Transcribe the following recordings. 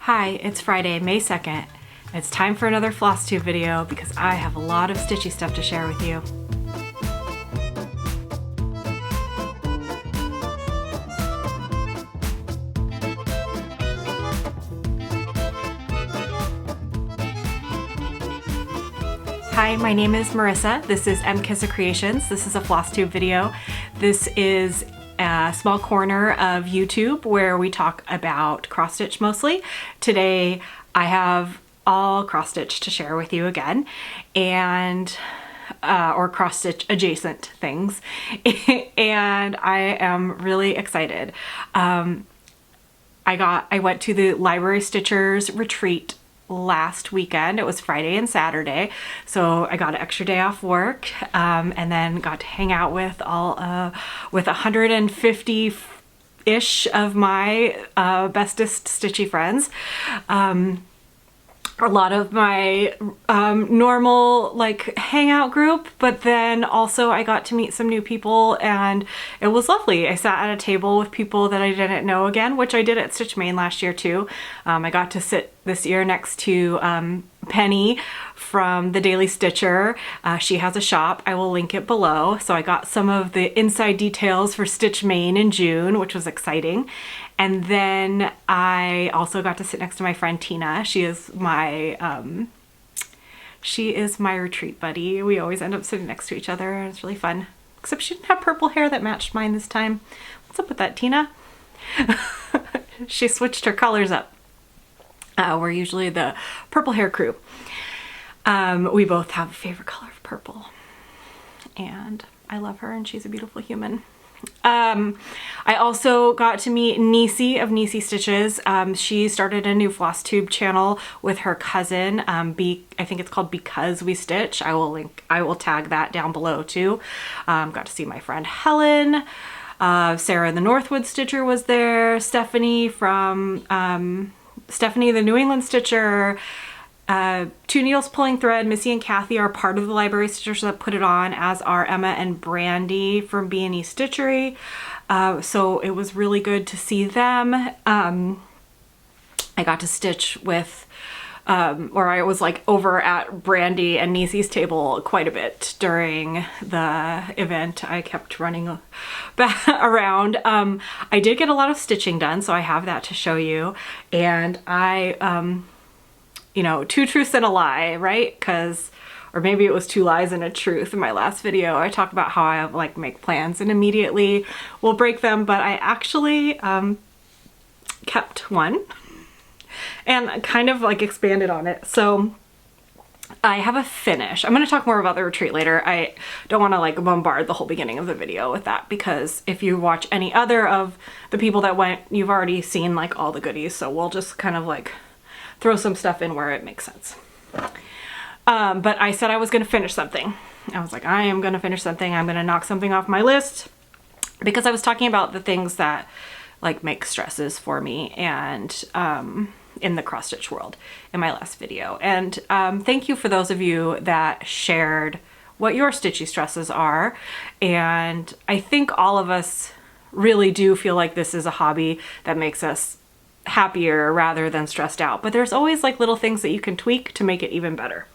Hi, it's Friday, May 2nd, and it's time for another Flosstube video because I have a lot of stitchy stuff to share with you. Hi, my name is Marissa. This is MKIssa Creations. This is a Flosstube video. This is a small corner of YouTube where we talk about cross stitch mostly. Today I have all cross stitch to share with you again, and or cross stitch adjacent things, and I am really excited. I went to the Library Stitchers retreat last weekend. It was Friday and Saturday, so I got an extra day off work, and then got to hang out with with 150-ish of my bestest stitchy friends. A lot of my normal like hangout group, but then also I got to meet some new people and it was lovely. I sat at a table with people that I didn't know again, which I did at Stitch Maine last year too. I got to sit this year next to Penny from the Daily Stitcher. She has a shop. I will link it below. So I got some of the inside details for Stitch Maine in June, which was exciting. And then I also got to sit next to my friend Tina. She is my retreat buddy. We always end up sitting next to each other, and it's really fun. Except she didn't have purple hair that matched mine this time. What's up with that, Tina? She switched her colors up. We're usually the purple hair crew. We both have a favorite color of purple, and I love her, and she's a beautiful human. I also got to meet Nisi of Nisi Stitches. She started a new Flosstube channel with her cousin. I think it's called Because We Stitch. I will tag that down below too. Got to see my friend Helen. Sarah the Northwood Stitcher was there. Stephanie from Stephanie the New England Stitcher. Two Needles Pulling Thread, Missy and Kathy are part of the Library Stitchers that put it on, as are Emma and Brandy from B&E Stitchery. So it was really good to see them. I got to stitch with, or I was like over at Brandy and Nisi's table quite a bit during the event. I kept running back around. I did get a lot of stitching done, so I have that to show you. And you know, 2 truths and a lie, right? Or maybe it was 2 lies and a truth in my last video. I talk about how I like make plans and immediately will break them, but I actually kept one and kind of like expanded on it. So I have a finish. I'm going to talk more about the retreat later. I don't want to like bombard the whole beginning of the video with that, because if you watch any other of the people that went, you've already seen like all the goodies. So we'll just kind of like throw some stuff in where it makes sense. But I said I was going to finish something. I was like, I am going to finish something. I'm going to knock something off my list, because I was talking about the things that like make stresses for me and in the cross stitch world in my last video. And thank you for those of you that shared what your stitchy stresses are. And I think all of us really do feel like this is a hobby that makes us happier rather than stressed out, but there's always like little things that you can tweak to make it even better.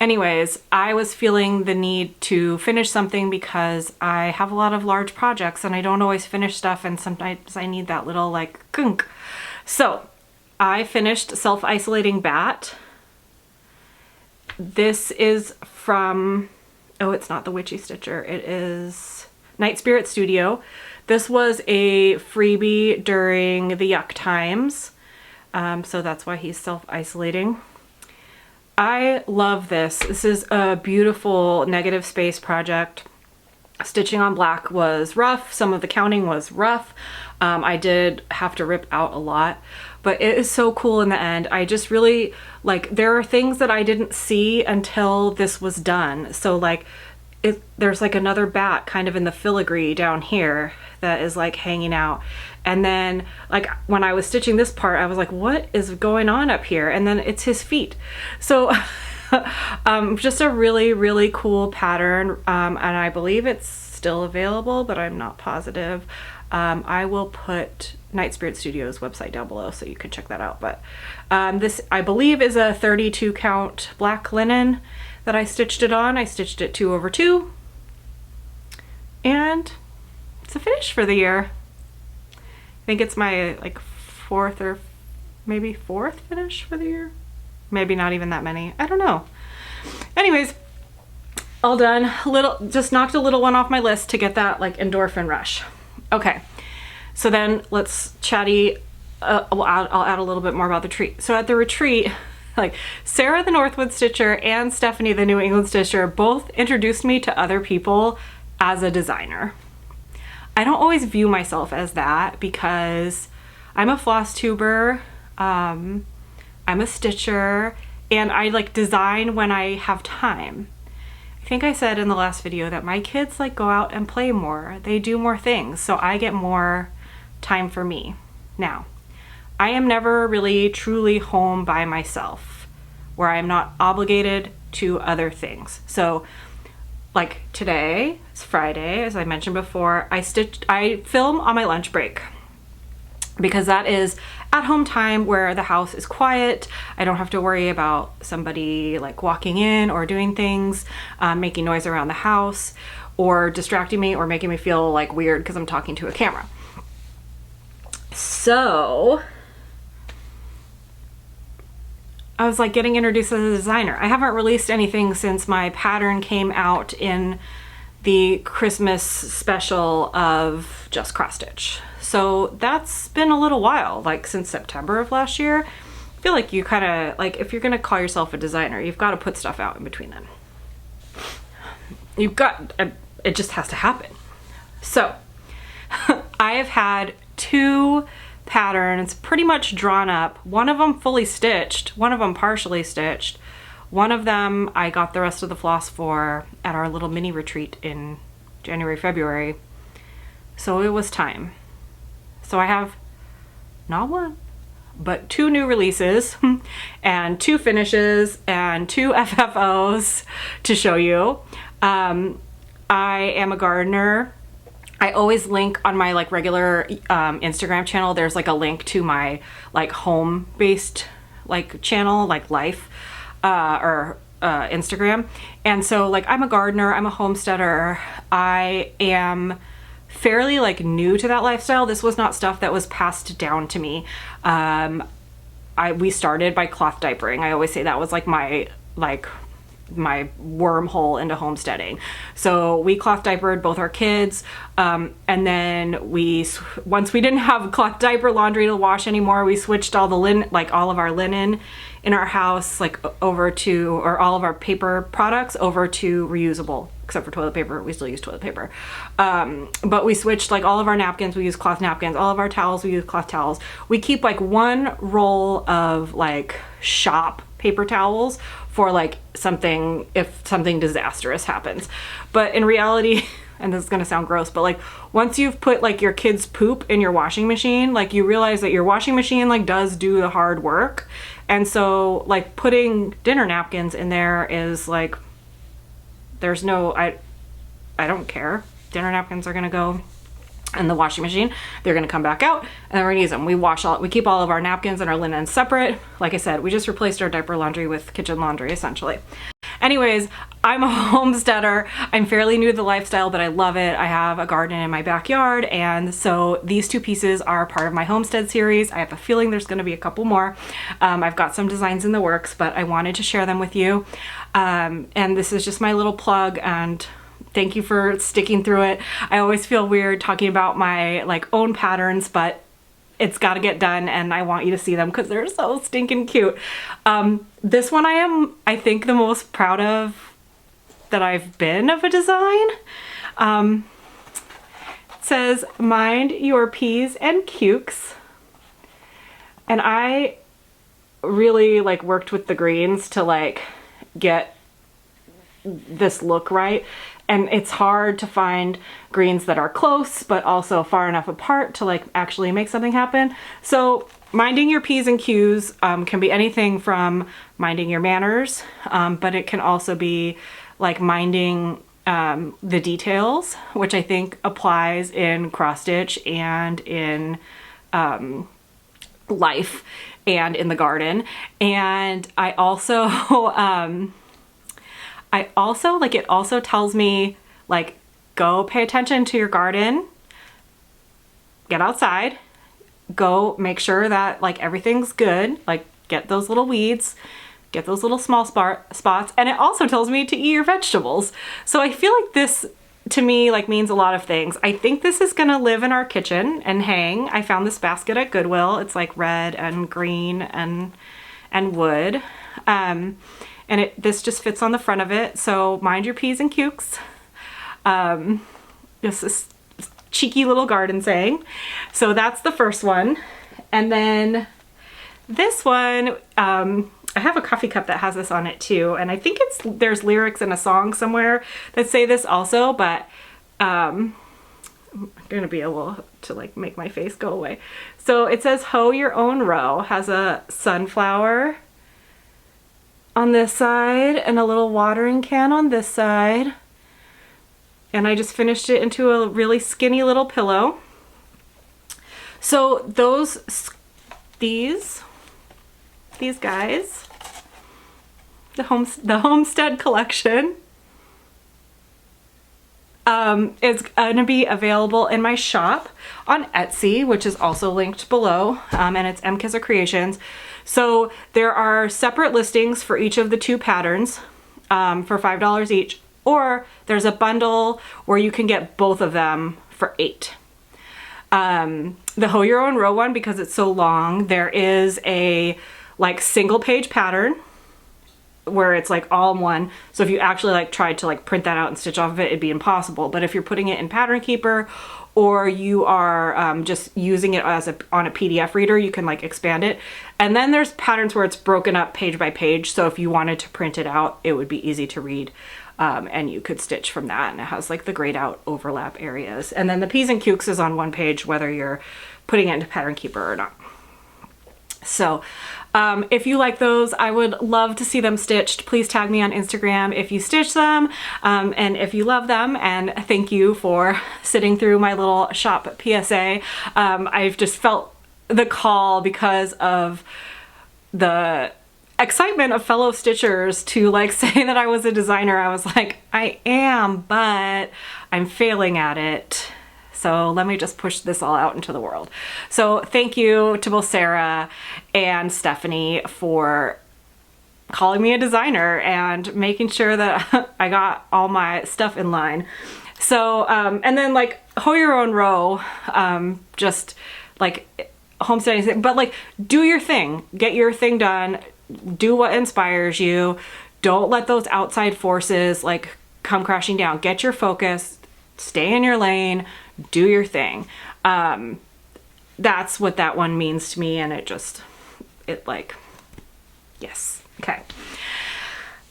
Anyways, I was feeling the need to finish something because I have a lot of large projects and I don't always finish stuff, and sometimes I need that little like kunk. So I finished Self-Isolating Bat. This is from, oh, it's not the Witchy Stitcher, it is Night Spirit Studio. This was a freebie during the Yuck times, so that's why he's self-isolating. I love this. This is a beautiful negative space project. Stitching on black was rough. Some of the counting was rough. I did have to rip out a lot, but it is so cool in the end. I just really, like, there are things that I didn't see until this was done. So like, there's like another bat kind of in the filigree down here that is like hanging out, and then like when I was stitching this part I was like, what is going on up here? And then it's his feet. So just a really cool pattern, and I believe it's still available, but I'm not positive. I will put Night Spirit Studios website down below so you can check that out. But this, I believe, is a 32 count black linen that I stitched it on. I stitched it 2/2, and it's a finish for the year. I think it's my like 4th or maybe 4th finish for the year. Maybe not even that many. I don't know. Anyways, all done. Just knocked a little one off my list to get that like endorphin rush. Okay, so then let's chatty. I'll add a little bit more about the retreat. So at the retreat, like Sarah the Northwood Stitcher and Stephanie the New England Stitcher both introduced me to other people as a designer. I don't always view myself as that because I'm a floss tuber, I'm a stitcher, and I like design when I have time. I think I said in the last video that my kids like go out and play more. They do more things, so I get more time for me. Now, I am never really truly home by myself where I'm not obligated to other things. So like today, it's Friday, as I mentioned before, I film on my lunch break because that is at home time where the house is quiet. I don't have to worry about somebody like walking in or doing things, making noise around the house or distracting me or making me feel like weird because I'm talking to a camera. So I was like getting introduced as a designer. I haven't released anything since my pattern came out in the Christmas special of Just Cross Stitch. So that's been a little while, like since September of last year. I feel like you kind of, like if you're gonna call yourself a designer, you've got to put stuff out in between then. It just has to happen. So I have had 2 patterns pretty much drawn up. One of them fully stitched, one of them partially stitched. One of them I got the rest of the floss for at our little mini retreat in January, February. So it was time. So I have not 1, but 2 new releases and 2 finishes and 2 FFOs to show you. I am a gardener. I always link on my like regular Instagram channel. There's like a link to my like home-based like channel, like life or Instagram. And so like I'm a gardener, I'm a homesteader. I am fairly like new to that lifestyle. This was not stuff that was passed down to me. We started by cloth diapering. I always say that was like my wormhole into homesteading. So we cloth diapered both our kids, and then once we didn't have cloth diaper laundry to wash anymore, we switched all the linen, like all of our linen in our house, like over to, or all of our paper products over to reusable, except for toilet paper. We still use toilet paper. But we switched like all of our napkins, we use cloth napkins, all of our towels, we use cloth towels. We keep like 1 roll of like shop paper towels for like something, if something disastrous happens. But in reality, and this is gonna sound gross, but like once you've put like your kids' poop in your washing machine, like you realize that your washing machine like does do the hard work. And so like putting dinner napkins in there is like, there's no, I don't care. Dinner napkins are gonna go in the washing machine. They're gonna come back out and then we're gonna use them. We keep all of our napkins and our linens separate. Like I said, we just replaced our diaper laundry with kitchen laundry essentially. Anyways, I'm a homesteader. I'm fairly new to the lifestyle, but I love it. I have a garden in my backyard, and so these 2 pieces are part of my Homestead series. I have a feeling there's gonna be a couple more. I've got some designs in the works, but I wanted to share them with you. And this is just my little plug, and thank you for sticking through it. I always feel weird talking about my like own patterns, but it's got to get done and I want you to see them because they're so stinking cute. This one I think the most proud of that I've been of a design. It says, "Mind your peas and cukes." And I really like worked with the greens to like get this look right. And it's hard to find greens that are close, but also far enough apart to like actually make something happen. So minding your P's and Q's can be anything from minding your manners, but it can also be like minding the details, which I think applies in cross stitch and in life and in the garden. And I also like, it also tells me like, go pay attention to your garden, get outside, go make sure that like everything's good, like get those little weeds, get those little small spots. And it also tells me to eat your vegetables. So I feel like this to me like means a lot of things. I think this is gonna live in our kitchen and hang. I found this basket at Goodwill. It's like red and green and wood. And this just fits on the front of it. So mind your Peas and Cukes. This is cheeky little garden saying. So that's the first one. And then this one, I have a coffee cup that has this on it too. And I think there's lyrics in a song somewhere that say this also, but I'm gonna be able to like make my face go away. So it says Hoe Your Own Row, has a sunflower on this side and a little watering can on this side. And I just finished it into a really skinny little pillow. So these guys, the Homestead collection, is gonna be available in my shop on Etsy, which is also linked below, and it's MKIssa Creations. So there are separate listings for each of the two patterns for $5 each, or there's a bundle where you can get both of them for $8. The Hoe Your Own Row one, because it's so long, there is a like single page pattern where it's like all in one. So if you actually like tried to like print that out and stitch off of it, it'd be impossible. But if you're putting it in Pattern Keeper, or you are just using it as on a PDF reader, you can like expand it. And then there's patterns where it's broken up page by page. So if you wanted to print it out, it would be easy to read. And you could stitch from that, and it has like the grayed out overlap areas. And then the Peas and Cukes is on one page, whether you're putting it into Pattern Keeper or not. So if you like those, I would love to see them stitched. Please tag me on Instagram if you stitch them, and if you love them, and thank you for sitting through my little shop PSA. I've just felt the call because of the excitement of fellow stitchers to like say that I was a designer. I was like, I am, but I'm failing at it. So let me just push this all out into the world. So thank you to both Sarah and Stephanie for calling me a designer and making sure that I got all my stuff in line. So, and then like Hoe Your Own Row, just like homesteading, but like do your thing, get your thing done. Do what inspires you. Don't let those outside forces like come crashing down. Get your focus, stay in your lane, do your thing. That's what that one means to me, and it like, yes. Okay.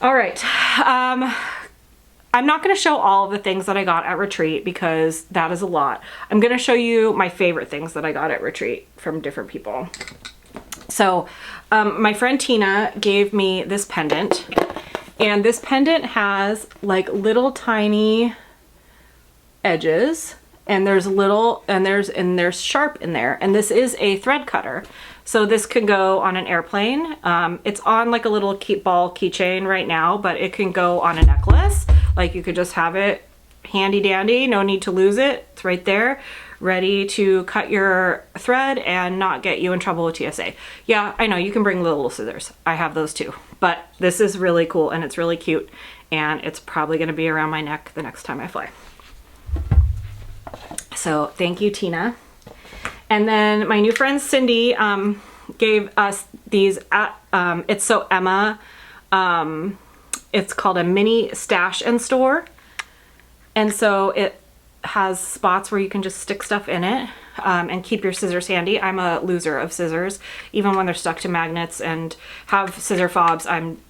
All right. I'm not going to show all of the things that I got at retreat because that is a lot. I'm going to show you my favorite things that I got at retreat from different people. So my friend Tina gave me this pendant, and this pendant has like little tiny edges, and there's sharp in there, and this is a thread cutter. So this can go on an airplane. It's on like a little ball keychain right now, but it can go on a necklace. Like you could just have it handy dandy, no need to lose it. It's right there, ready to cut your thread and not get you in trouble with TSA. Yeah, I know you can bring little scissors. I have those too, but this is really cool and it's really cute, and it's probably gonna be around my neck the next time I fly. So thank you, Tina. And then my new friend Cindy gave us these at It's So Emma. It's called a mini stash and store. And so it has spots where you can just stick stuff in it and keep your scissors handy. I'm a loser of scissors. Even when they're stuck to magnets and have scissor fobs, I'm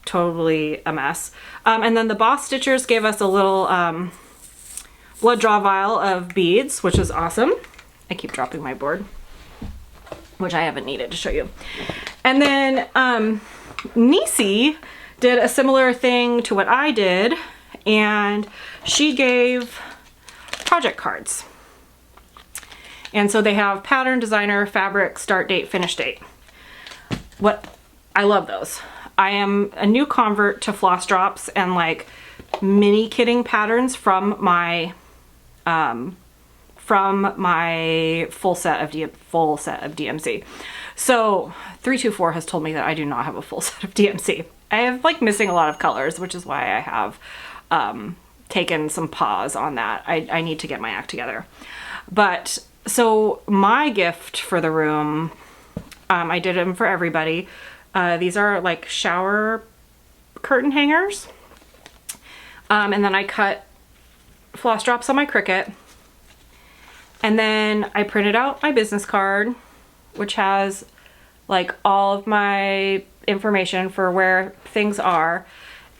totally a mess. And then the Boss Stitchers gave us a little blood draw vial of beads, which is awesome. I keep dropping my board, which I haven't needed to show you. And then Nisi did a similar thing to what I did, and she gave project cards. And so they have pattern, designer, fabric, start date, finish date. I love those. I am a new convert to floss drops and like mini kitting patterns from my full set of DMC. So 324 has told me that I do not have a full set of DMC. I have like missing a lot of colors, which is why I have taken some pause on that. I need to get my act together. But so my gift for the room, I did them for everybody. These are like shower curtain hangers. And then I cut floss drops on my Cricut. And then I printed out my business card, which has like all of my information for where things are.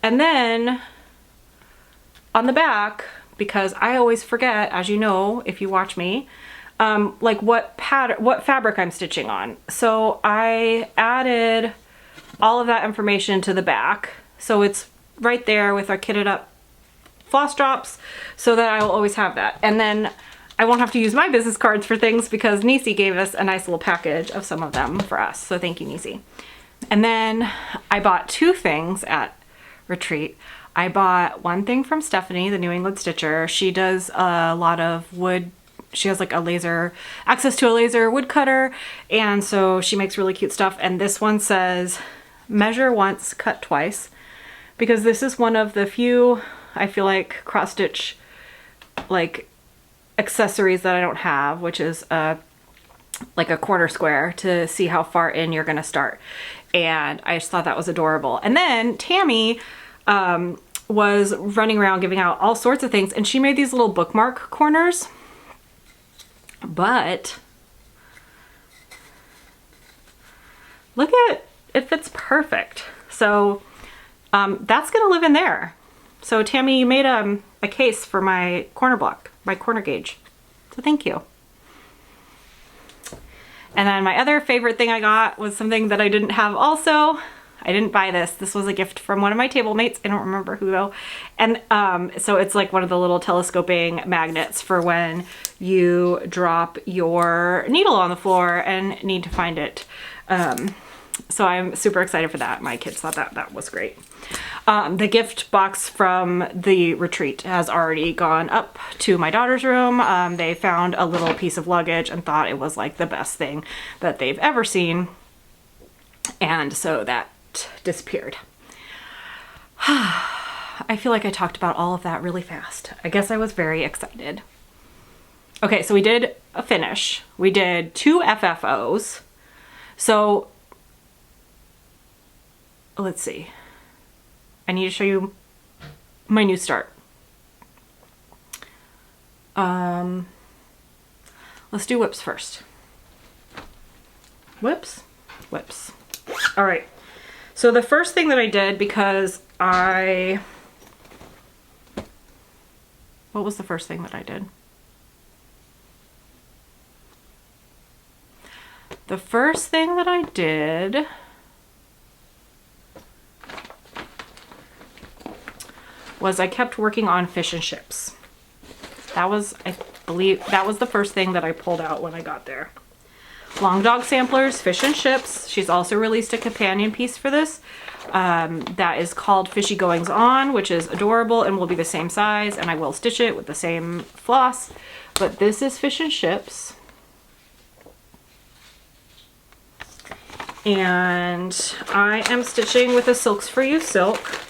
And then on the back, because I always forget, as you know, if you watch me, like what fabric I'm stitching on. So I added all of that information to the back. So it's right there with our kitted up floss drops so that I will always have that. And then I won't have to use my business cards for things because Nisi gave us a nice little package of some of them for us. So thank you, Nisi. And then I bought two things at retreat. I bought one thing from Stephanie, the New England Stitcher. She does a lot of wood. She has like access to a laser wood cutter. And so she makes really cute stuff. And this one says, measure once, cut twice. Because this is one of the few, I feel like, cross stitch like accessories that I don't have, which is like a quarter square to see how far in you're gonna start. And I just thought that was adorable. And then Tammy was running around giving out all sorts of things, and she made these little bookmark corners. But look at it, fits perfect. So that's gonna live in there. So Tammy, you made a case for my corner block, my corner gauge. So thank you. And then my other favorite thing I got was something that I didn't have also. I didn't buy this. This was a gift from one of my table mates. I don't remember who though. And so it's like one of the little telescoping magnets for when you drop your needle on the floor and need to find it. So I'm super excited for that. My kids thought that was great. The gift box from the retreat has already gone up to my daughter's room. They found a little piece of luggage and thought it was like the best thing that they've ever seen. And so that disappeared. I feel like I talked about all of that really fast. I guess I was very excited. Okay, so we did a finish. We did 2 FFOs. So let's see. I need to show you my new start. Let's do whips first. Whips. All right. So the first thing that I did, because what was the first thing that I did? The first thing that I did was I kept working on fish and chips. That was, I believe, that was the first thing that I pulled out when I got there. Long Dog Samplers, Fish and Chips. She's also released a companion piece for this that is called Fishy Goings On, which is adorable and will be the same size, and I will stitch it with the same floss. But this is Fish and Chips. And I am stitching with a Silks For You silk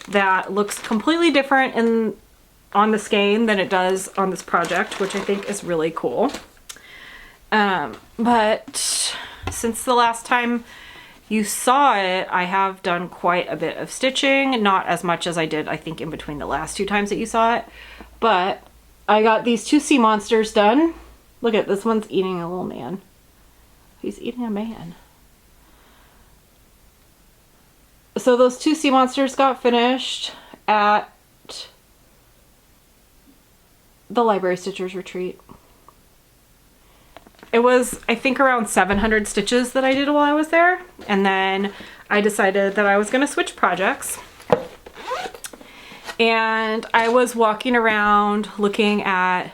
that looks completely different on the skein than it does on this project, which I think is really cool. But since the last time you saw it, I have done quite a bit of stitching, not as much as I did, I think, in between the last 2 times that you saw it. But I got these 2 sea monsters done. Look at this one's eating a little man. He's eating a man. So those 2 sea monsters got finished at the Library Stitchers retreat. It was, I think, around 700 stitches that I did while I was there. And then I decided that I was going to switch projects. And I was walking around looking at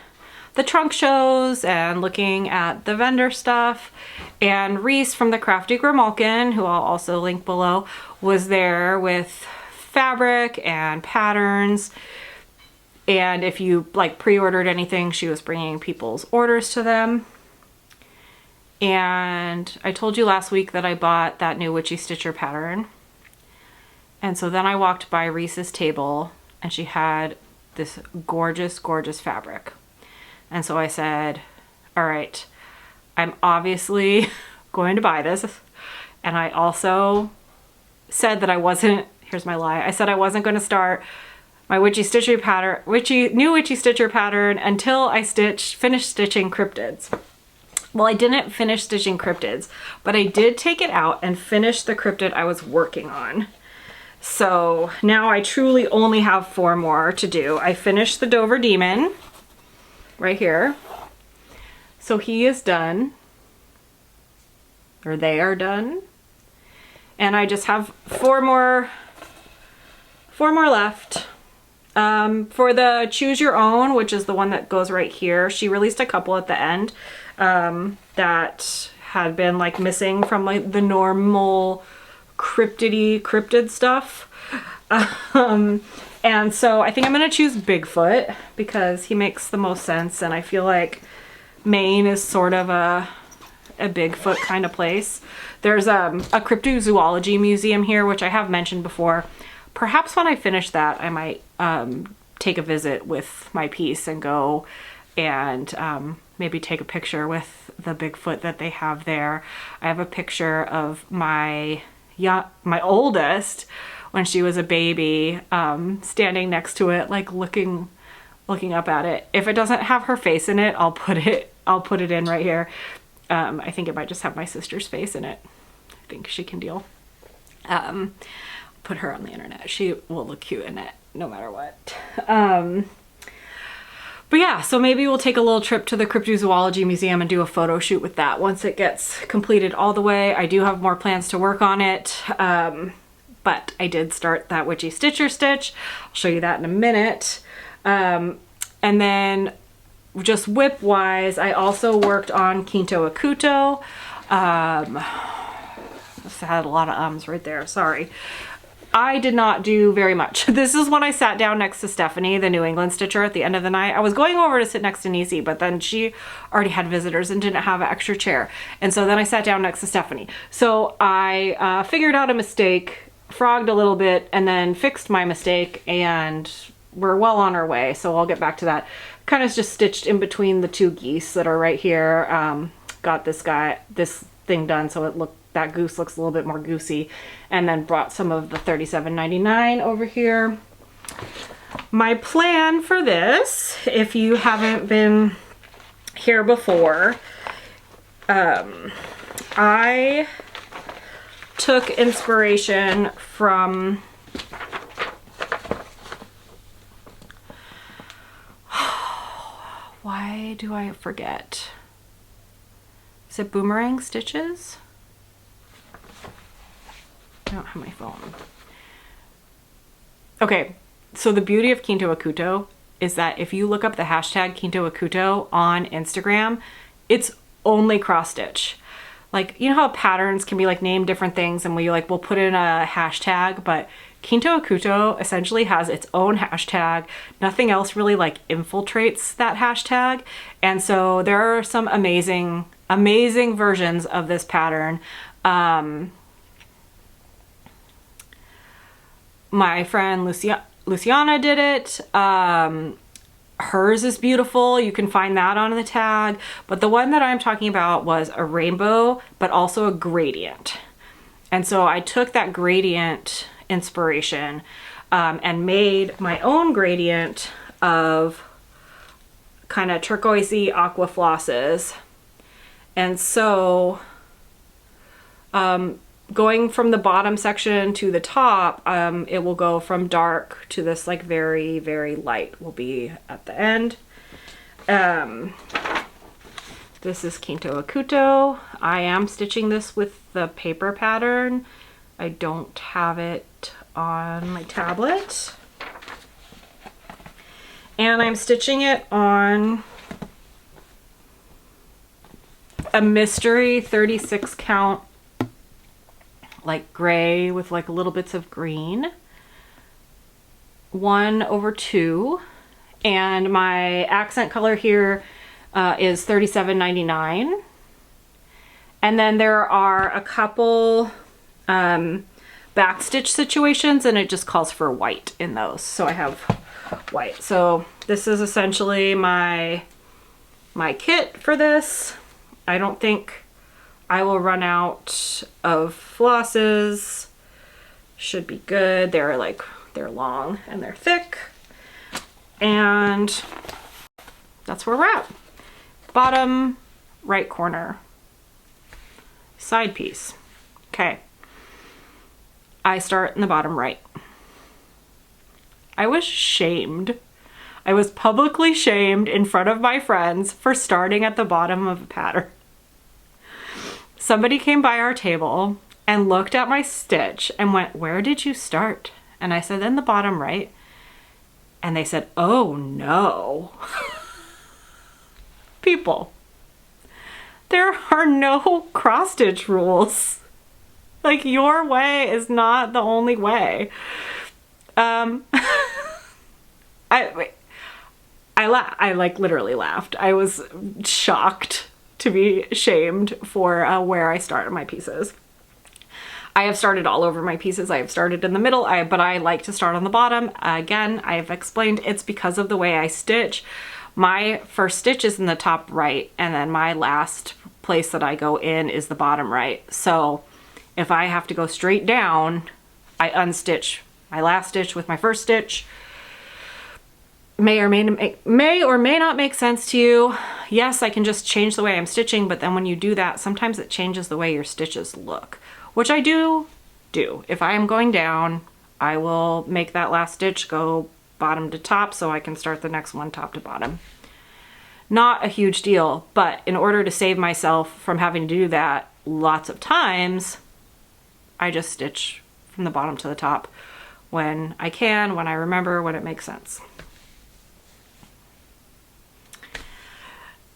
the trunk shows and looking at the vendor stuff, and Reese from the Crafty Grimalkin, who I'll also link below, was there with fabric and patterns. And if you like pre-ordered anything, she was bringing people's orders to them. And I told you last week that I bought that new Witchy Stitcher pattern. And so then I walked by Reese's table and she had this gorgeous, gorgeous fabric. And so I said, all right, I'm obviously going to buy this. And I also said that I wasn't, here's my lie, I said I wasn't going to start my Witchy Stitcher pattern, new Witchy Stitcher pattern until I finished stitching cryptids. Well, I didn't finish stitching cryptids, but I did take it out and finish the cryptid I was working on. So now I truly only have 4 more to do. I finished the Dover Demon right here. So he is done, or they are done. And I just have 4 more left. For the Choose Your Own, which is the one that goes right here, she released a couple at the end that had been like missing from like the normal cryptid stuff. And so I think I'm gonna choose Bigfoot because he makes the most sense, and I feel like Maine is sort of a Bigfoot kind of place. There's a cryptozoology museum here, which I have mentioned before. Perhaps when I finish that, I might take a visit with my piece and go and maybe take a picture with the Bigfoot that they have there. I have a picture of my oldest when she was a baby, standing next to it, like looking up at it. If it doesn't have her face in it, I'll put it in right here. I think it might just have my sister's face in it. I think she can deal. Put her on the internet. She will look cute in it no matter what. But yeah, so maybe we'll take a little trip to the Cryptozoology Museum and do a photo shoot with that once it gets completed all the way. I do have more plans to work on it. But I did start that Witchy Stitcher stitch. I'll show you that in a minute. And then just whip wise, I also worked on Quinto Acuto. I had a lot of ums right there, sorry. I did not do very much. This is when I sat down next to Stephanie, the New England stitcher, at the end of the night. I was going over to sit next to Nisi, but then she already had visitors and didn't have an extra chair. And so then I sat down next to Stephanie. So I figured out a mistake, frogged a little bit, and then fixed my mistake, and we're well on our way. So I'll get back to that. Kind of just stitched in between the 2 geese that are right here. Got this thing done so that goose looks a little bit more goosey, and then brought some of the $37.99 over here. My plan for this, if you haven't been here before, I took inspiration from why do I forget? Is it Boomerang Stitches? I don't have my phone. Okay, so the beauty of Kinto Acuto is that if you look up the hashtag Kinto Acuto on Instagram, it's only cross stitch. Like, you know how patterns can be like named different things and we'll put in a hashtag, but Kinto Acuto essentially has its own hashtag. Nothing else really like infiltrates that hashtag. And so there are some amazing versions of this pattern. My friend Luciana did it. Hers is beautiful. You can find that on the tag. But the one that I'm talking about was a rainbow, but also a gradient. And so I took that gradient inspiration and made my own gradient of kind of turquoisey aqua flosses. And so going from the bottom section to the top, it will go from dark to this like very, very light will be at the end. This is Quinto Acuto. I am stitching this with the paper pattern. I don't have it on my tablet. And I'm stitching it on a mystery 36 count, like gray with like little bits of green, 1/2, and my accent color here is $37.99. And then there are a couple backstitch situations, and it just calls for white in those, so I have white. So this is essentially my kit for this. I don't think I will run out of flosses. Should be good. They're long and they're thick, and that's where we're at. Bottom right corner, side piece. Okay, I start in the bottom right. I was shamed. I was publicly shamed in front of my friends for starting at the bottom of a pattern. Somebody came by our table and looked at my stitch and went, "Where did you start?" And I said, "In the bottom right." And they said, "Oh no." People, there are no cross stitch rules. Like, your way is not the only way. I like literally laughed. I was shocked to be shamed for where I started my pieces. I have started all over my pieces. I have started in the middle, but I like to start on the bottom. Again, I've explained it's because of the way I stitch. My first stitch is in the top right, and then my last place that I go in is the bottom right. So if I have to go straight down, I unstitch my last stitch with my first stitch. May or may not make sense to you. Yes, I can just change the way I'm stitching, but then when you do that, sometimes it changes the way your stitches look, which I do. If I am going down, I will make that last stitch go bottom to top so I can start the next one top to bottom. Not a huge deal, but in order to save myself from having to do that lots of times, I just stitch from the bottom to the top when I can, when I remember, when it makes sense.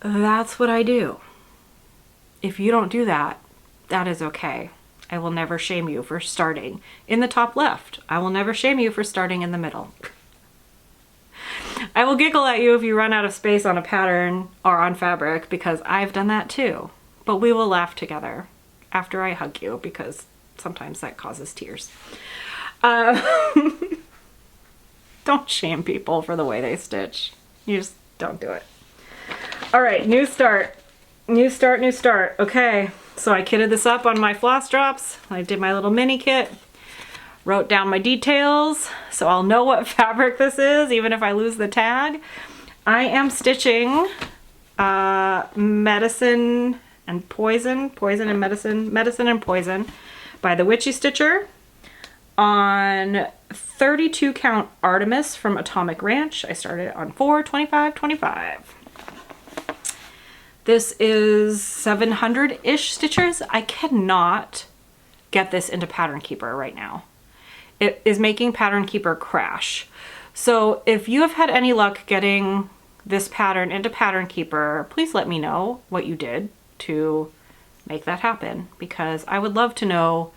That's what I do. If you don't do that, that is okay. I will never shame you for starting in the top left. I will never shame you for starting in the middle. I will giggle at you if you run out of space on a pattern or on fabric, because I've done that too. But we will laugh together after I hug you, because sometimes that causes tears. Don't shame people for the way they stitch. You just don't do it. All right, new start. Okay, so I kitted this up on my floss drops. I did my little mini kit, wrote down my details so I'll know what fabric this is, even if I lose the tag. I am stitching Medicine and Poison by the Witchy Stitcher on 32 count Artemis from Atomic Ranch. I started on 4/25/25. This is 700-ish stitches. I cannot get this into Pattern Keeper right now. It is making Pattern Keeper crash. So if you have had any luck getting this pattern into Pattern Keeper, please let me know what you did to make that happen, because I would love to know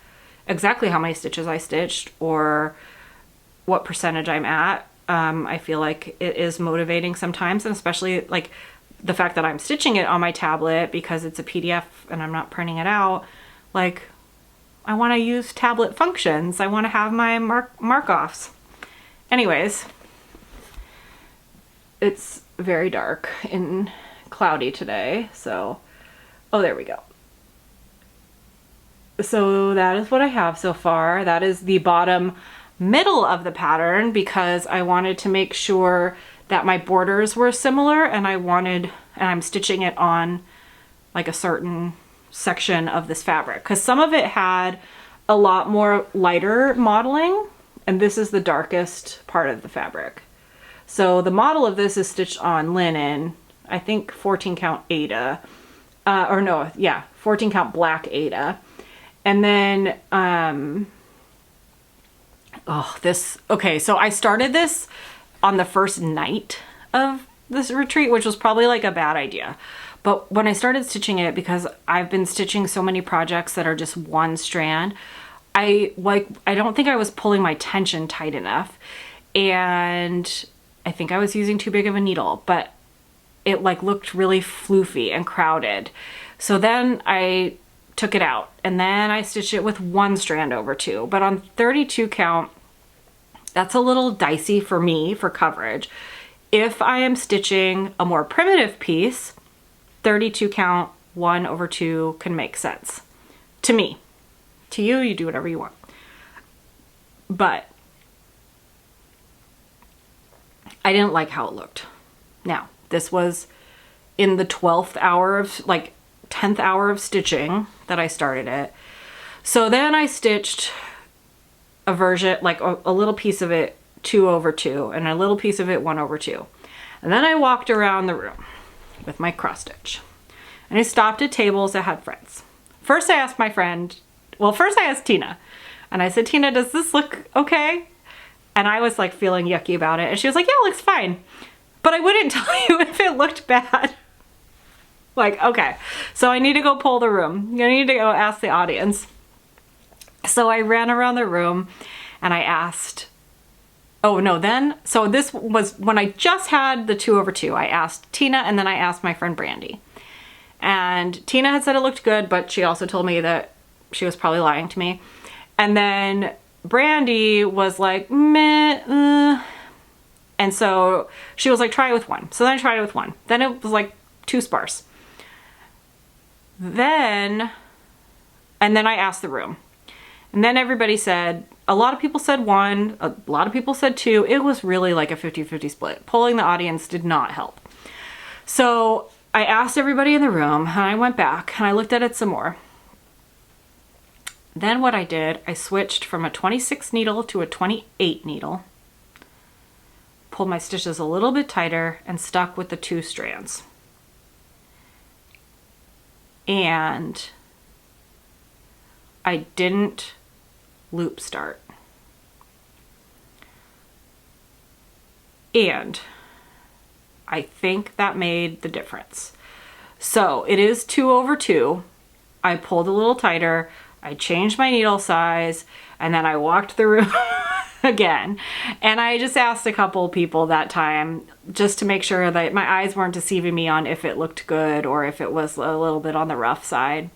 exactly how many stitches I stitched or what percentage I'm at. I feel like it is motivating sometimes, and especially like the fact that I'm stitching it on my tablet because it's a PDF and I'm not printing it out. Like, I want to use tablet functions. I want to have my mark-offs. Anyways, it's very dark and cloudy today, so, oh, there we go. So that is what I have so far. That is the bottom middle of the pattern, because I wanted to make sure that my borders were similar, and I'm stitching it on like a certain section of this fabric, because some of it had a lot more lighter modeling, and this is the darkest part of the fabric. So the model of this is stitched on linen, I think 14 count Aida, 14 count black Aida. And then, okay, so I started this on the first night of this retreat, which was probably like a bad idea. But when I started stitching it, because I've been stitching so many projects that are just one strand, I don't think I was pulling my tension tight enough. And I think I was using too big of a needle, but it like looked really floofy and crowded. So then I took it out and then I stitched it with 1 strand over 2. But on 32 count, that's a little dicey for me for coverage. If I am stitching a more primitive piece, 32 count 1 over 2 can make sense to me. To you, you do whatever you want. But I didn't like how it looked. Now, this was in the 12th hour of, like 10th hour of stitching that I started it. So then I stitched a version, like a little piece of it 2 over 2 and a little piece of it 1 over 2. And then I walked around the room with my cross stitch. And I stopped at tables that had friends. First I asked my friend, well, first I asked Tina. And I said, Tina, does this look okay? And I was like feeling yucky about it. And she was like, yeah, it looks fine. But I wouldn't tell you if it looked bad. Like, okay, so I need to go poll the room. I need to go ask the audience. So I ran around the room and I asked, oh no, so this was when I just had the 2 over 2. I asked Tina and then I asked my friend Brandy. And Tina had said it looked good, but she also told me that she was probably lying to me. And then Brandy was like, meh, and so she was like, try it with 1. So then I tried it with 1. Then it was like too sparse. And then I asked the room. And then everybody said, a lot of people said 1, a lot of people said 2. It was really like a 50-50 split. Polling the audience did not help. So I asked everybody in the room and I went back and I looked at it some more. Then what I did, I switched from a 26 needle to a 28 needle, pulled my stitches a little bit tighter and stuck with the 2 strands. And I didn't loop start. And I think that made the difference. So it is 2 over 2. I pulled a little tighter, I changed my needle size, and then I walked the room again. And I just asked a couple people that time just to make sure that my eyes weren't deceiving me on if it looked good or if it was a little bit on the rough side.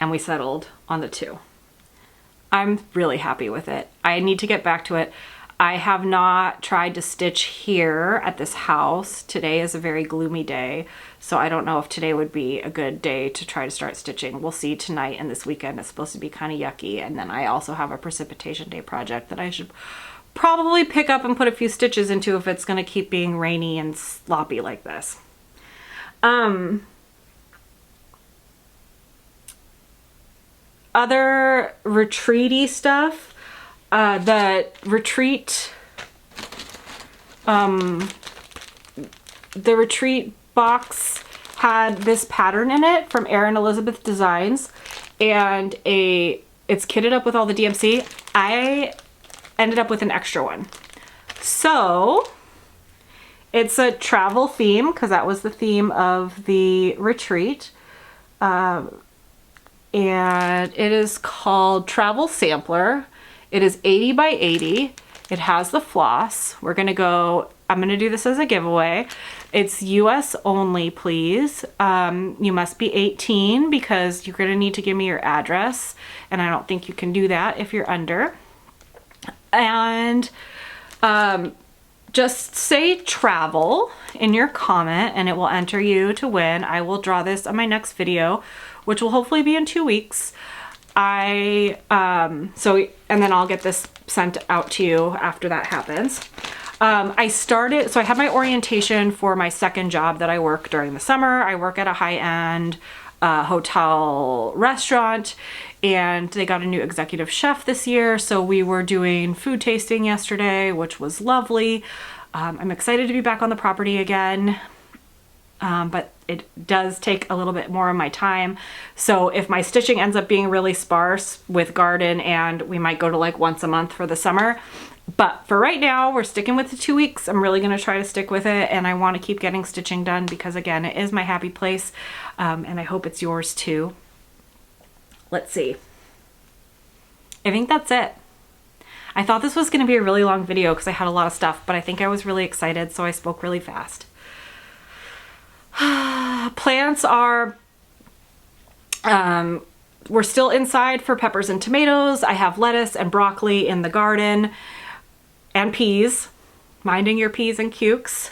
And we settled on the 2. I'm really happy with it. I need to get back to it. I have not tried to stitch here at this house. Today is a very gloomy day, so I don't know if today would be a good day to try to start stitching. We'll see tonight and this weekend. It's supposed to be kind of yucky, and then I also have a precipitation day project that I should probably pick up and put a few stitches into if it's going to keep being rainy and sloppy like this. Other retreaty stuff. The retreat box had this pattern in it from Erin Elizabeth Designs, and it's kitted up with all the DMC. I ended up with an extra one. So it's a travel theme, because that was the theme of the retreat. And it is called Travel Sampler. It is 80 by 80. It has the floss. I'm gonna do this as a giveaway. It's US only, please. You must be 18 because you're gonna need to give me your address, and I don't think you can do that if you're under. And just say travel in your comment and it will enter you to win. I will draw this on my next video, which will hopefully be in 2 weeks. And then I'll get this sent out to you after that happens. So I had my orientation for my second job that I work during the summer. I work at a high-end hotel restaurant, and they got a new executive chef this year. So we were doing food tasting yesterday, which was lovely. I'm excited to be back on the property again. But it does take a little bit more of my time. So if my stitching ends up being really sparse with garden and we might go to like once a month for the summer, But for right now, we're sticking with the 2 weeks. I'm really going to try to stick with it, and I want to keep getting stitching done because, again, it is my happy place, and I hope it's yours too. Let's see. I think that's it. I thought this was going to be a really long video because I had a lot of stuff, but I think I was really excited, so I spoke really fast. Plants are, we're still inside for peppers and tomatoes. I have lettuce and broccoli in the garden and peas, minding your peas and cukes.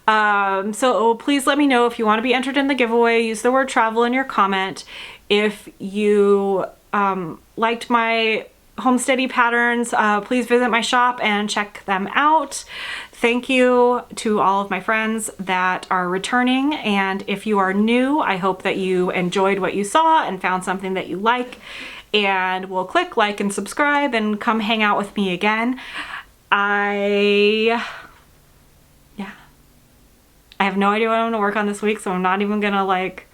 So please let me know if you want to be entered in the giveaway. Use the word travel in your comment. If you liked my homesteady patterns, please visit my shop and check them out. Thank you to all of my friends that are returning, and if you are new, I hope that you enjoyed what you saw and found something that you like and will click like and subscribe and come hang out with me again. I have no idea what I'm gonna work on this week, so I'm not even gonna like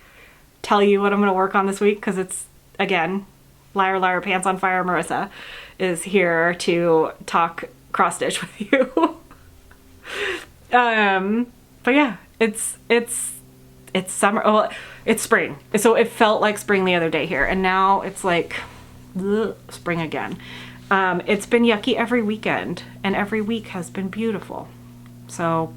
tell you what I'm gonna work on this week because it's, again, liar liar pants on fire Marissa is here to talk cross stitch with you. But yeah, it's summer. Well, it's spring, so it felt like spring the other day here, and now it's like spring again. It's been yucky every weekend, and every week has been beautiful, so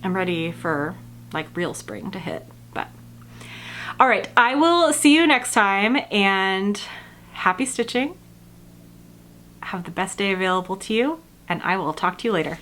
I'm ready for like real spring to hit. But all right, I will see you next time, and happy stitching. Have the best day available to you, and I will talk to you later.